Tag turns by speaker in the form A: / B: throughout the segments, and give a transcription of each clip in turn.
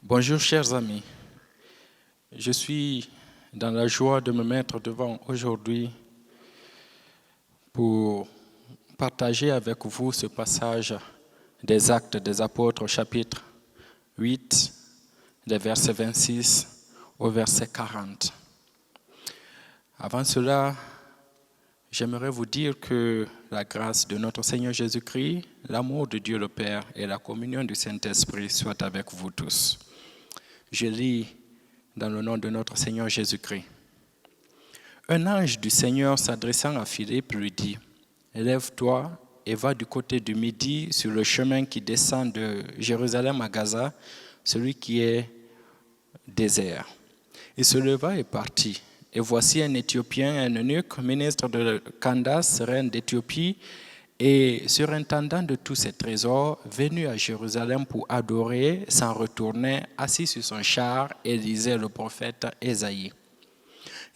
A: Bonjour chers amis, je suis dans la joie de me mettre devant aujourd'hui pour partager avec vous ce passage des Actes des Apôtres, chapitre 8, des versets 26 au verset 40. Avant cela, j'aimerais vous dire que la grâce de notre Seigneur Jésus-Christ, l'amour de Dieu le Père et la communion du Saint-Esprit soient avec vous tous. Je lis dans le nom de notre Seigneur Jésus-Christ. Un ange du Seigneur s'adressant à Philippe lui dit « Lève-toi et va du côté du midi sur le chemin qui descend de Jérusalem à Gaza, celui qui est désert. » Il se leva et partit. Et voici un Éthiopien, un eunuque, ministre de Candace, reine d'Éthiopie, et surintendant de tous ses trésors, venu à Jérusalem pour adorer, s'en retournait, assis sur son char, et lisait le prophète Ésaïe.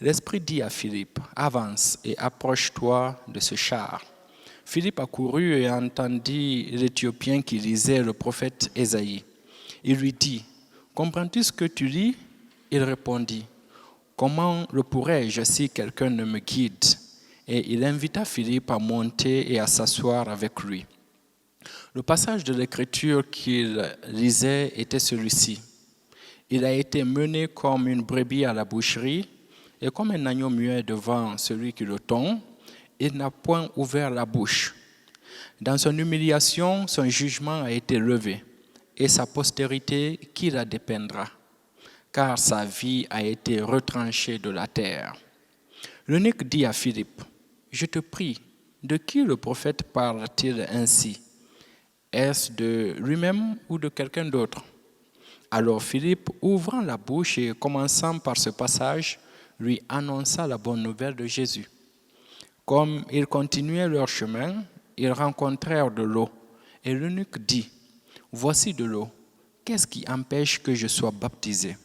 A: L'Esprit dit à Philippe, « Avance et approche-toi de ce char. » Philippe accourut et entendit l'Éthiopien qui lisait le prophète Ésaïe. Il lui dit, « Comprends-tu ce que tu lis ?» Il répondit, « Comment le pourrais-je si quelqu'un ne me guide ?» Et il invita Philippe à monter et à s'asseoir avec lui. Le passage de l'Écriture qu'il lisait était celui-ci. Il a été mené comme une brebis à la boucherie, et comme un agneau muet devant celui qui le tond, il n'a point ouvert la bouche. Dans son humiliation, son jugement a été levé, et sa postérité, qui la dépeindra? Car sa vie a été retranchée de la terre. L'eunuque dit à Philippe, « Je te prie, de qui le prophète parle-t-il ainsi? Est-ce de lui-même ou de quelqu'un d'autre ?» Alors Philippe, ouvrant la bouche et commençant par ce passage, lui annonça la bonne nouvelle de Jésus. Comme ils continuaient leur chemin, ils rencontrèrent de l'eau. Et l'eunuque dit, « Voici de l'eau, qu'est-ce qui empêche que je sois baptisé ?»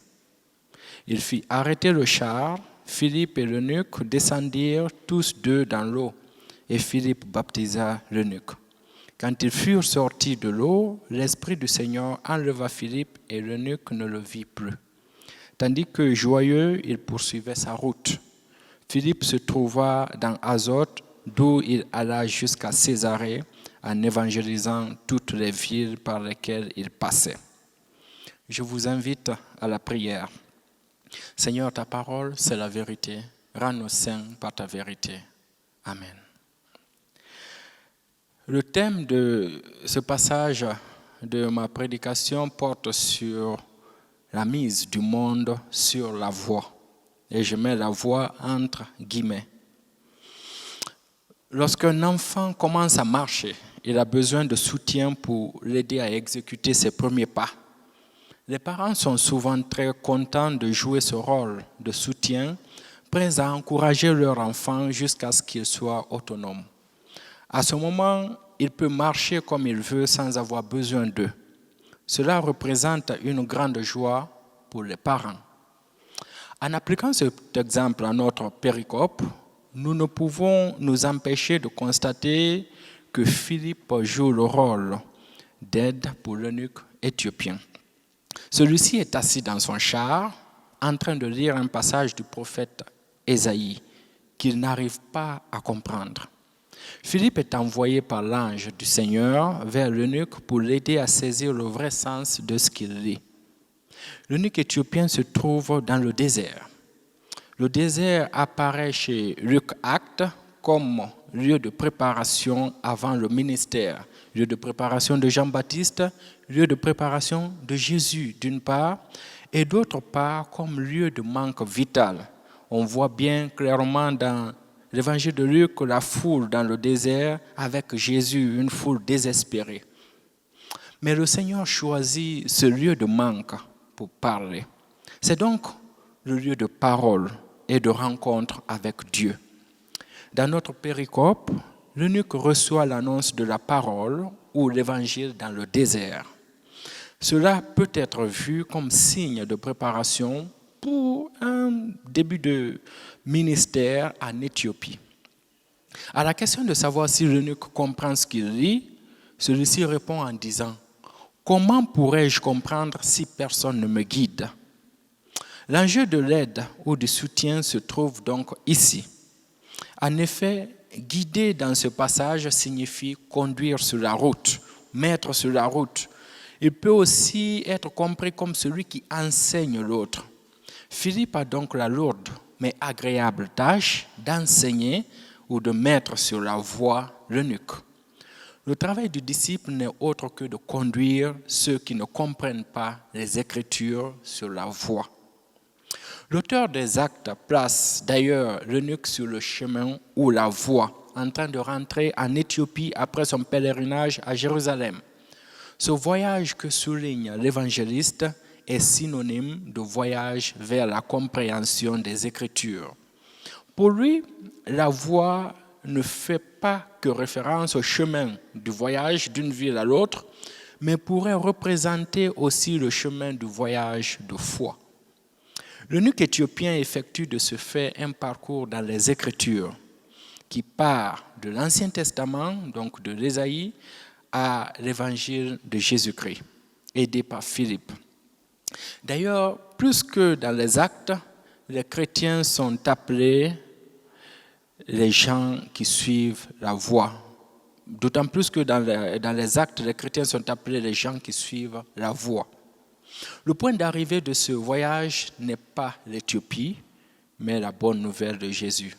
A: Il fit arrêter le char. Philippe et l'eunuque descendirent tous deux dans l'eau, et Philippe baptisa l'eunuque. Quand ils furent sortis de l'eau, l'Esprit du Seigneur enleva Philippe et l'eunuque ne le vit plus. Tandis que, joyeux, il poursuivait sa route. Philippe se trouva dans Azote, d'où il alla jusqu'à Césarée, en évangélisant toutes les villes par lesquelles il passait. Je vous invite à la prière. Seigneur, ta parole, c'est la vérité. Rends-nous saints par ta vérité. Amen. Le thème de ce passage de ma prédication porte sur la mise du monde sur la voie. Et je mets la voie entre guillemets. Lorsqu'un enfant commence à marcher, il a besoin de soutien pour l'aider à exécuter ses premiers pas. Les parents sont souvent très contents de jouer ce rôle de soutien, prêts à encourager leur enfant jusqu'à ce qu'il soit autonome. À ce moment, il peut marcher comme il veut sans avoir besoin d'eux. Cela représente une grande joie pour les parents. En appliquant cet exemple à notre péricope, nous ne pouvons nous empêcher de constater que Philippe joue le rôle d'aide pour l'eunuque éthiopien. Celui-ci est assis dans son char, en train de lire un passage du prophète Ésaïe qu'il n'arrive pas à comprendre. Philippe est envoyé par l'ange du Seigneur vers l'eunuque pour l'aider à saisir le vrai sens de ce qu'il lit. L'eunuque éthiopien se trouve dans le désert. Le désert apparaît chez Luc Actes comme lieu de préparation avant le ministère, lieu de préparation de Jean-Baptiste, lieu de préparation de Jésus d'une part, et d'autre part comme lieu de manque vital. On voit bien clairement dans l'évangile de Luc la foule dans le désert avec Jésus, une foule désespérée. Mais le Seigneur choisit ce lieu de manque pour parler. C'est donc le lieu de parole et de rencontre avec Dieu. Dans notre péricope, l'eunuque reçoit l'annonce de la parole ou l'évangile dans le désert. Cela peut être vu comme signe de préparation pour un début de ministère en Éthiopie. À la question de savoir si l'eunuque comprend ce qu'il lit, celui-ci répond en disant Comment pourrais-je comprendre si personne ne me guide? L'enjeu de l'aide ou du soutien se trouve donc ici. En effet, guider dans ce passage signifie conduire sur la route, mettre sur la route. Il peut aussi être compris comme celui qui enseigne l'autre. Philippe a donc la lourde mais agréable tâche d'enseigner ou de mettre sur la voie l'eunuque. Le travail du disciple n'est autre que de conduire ceux qui ne comprennent pas les Écritures sur la voie. L'auteur des Actes place d'ailleurs l'eunuque sur le chemin ou la voie, en train de rentrer en Éthiopie après son pèlerinage à Jérusalem. Ce voyage que souligne l'évangéliste est synonyme de voyage vers la compréhension des Écritures. Pour lui, la voie ne fait pas que référence au chemin du voyage d'une ville à l'autre, mais pourrait représenter aussi le chemin du voyage de foi. L'eunuque éthiopien effectue de ce fait un parcours dans les Écritures qui part de l'Ancien Testament, donc de l'Ésaïe, à l'Évangile de Jésus-Christ, aidé par Philippe. D'ailleurs, plus que dans les Actes, les chrétiens sont appelés les gens qui suivent la voie. D'autant plus que dans les Actes, les chrétiens sont appelés les gens qui suivent la voie. Le point d'arrivée de ce voyage n'est pas l'Éthiopie, mais la bonne nouvelle de Jésus.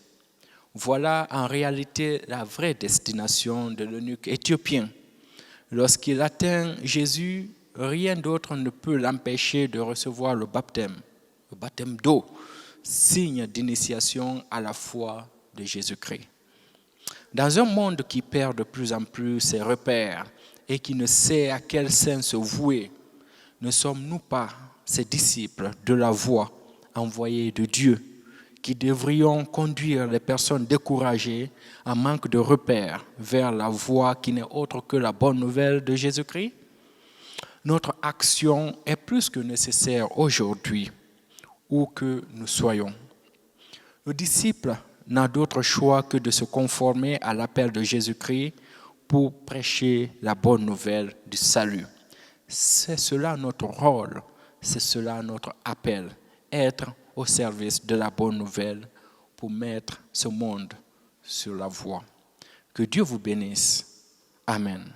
A: Voilà en réalité la vraie destination de l'eunuque éthiopien. Lorsqu'il atteint Jésus, rien d'autre ne peut l'empêcher de recevoir le baptême d'eau, signe d'initiation à la foi de Jésus-Christ. Dans un monde qui perd de plus en plus ses repères et qui ne sait à quel saint se vouer, ne sommes-nous pas ces disciples de la voie envoyés de Dieu qui devrions conduire les personnes découragées en manque de repères vers la voie qui n'est autre que la bonne nouvelle de Jésus-Christ? Notre action est plus que nécessaire aujourd'hui, où que nous soyons. Le disciple n'a d'autre choix que de se conformer à l'appel de Jésus-Christ pour prêcher la bonne nouvelle du salut. C'est cela notre rôle, c'est cela notre appel, être au service de la bonne nouvelle pour mettre ce monde sur la voie. Que Dieu vous bénisse. Amen.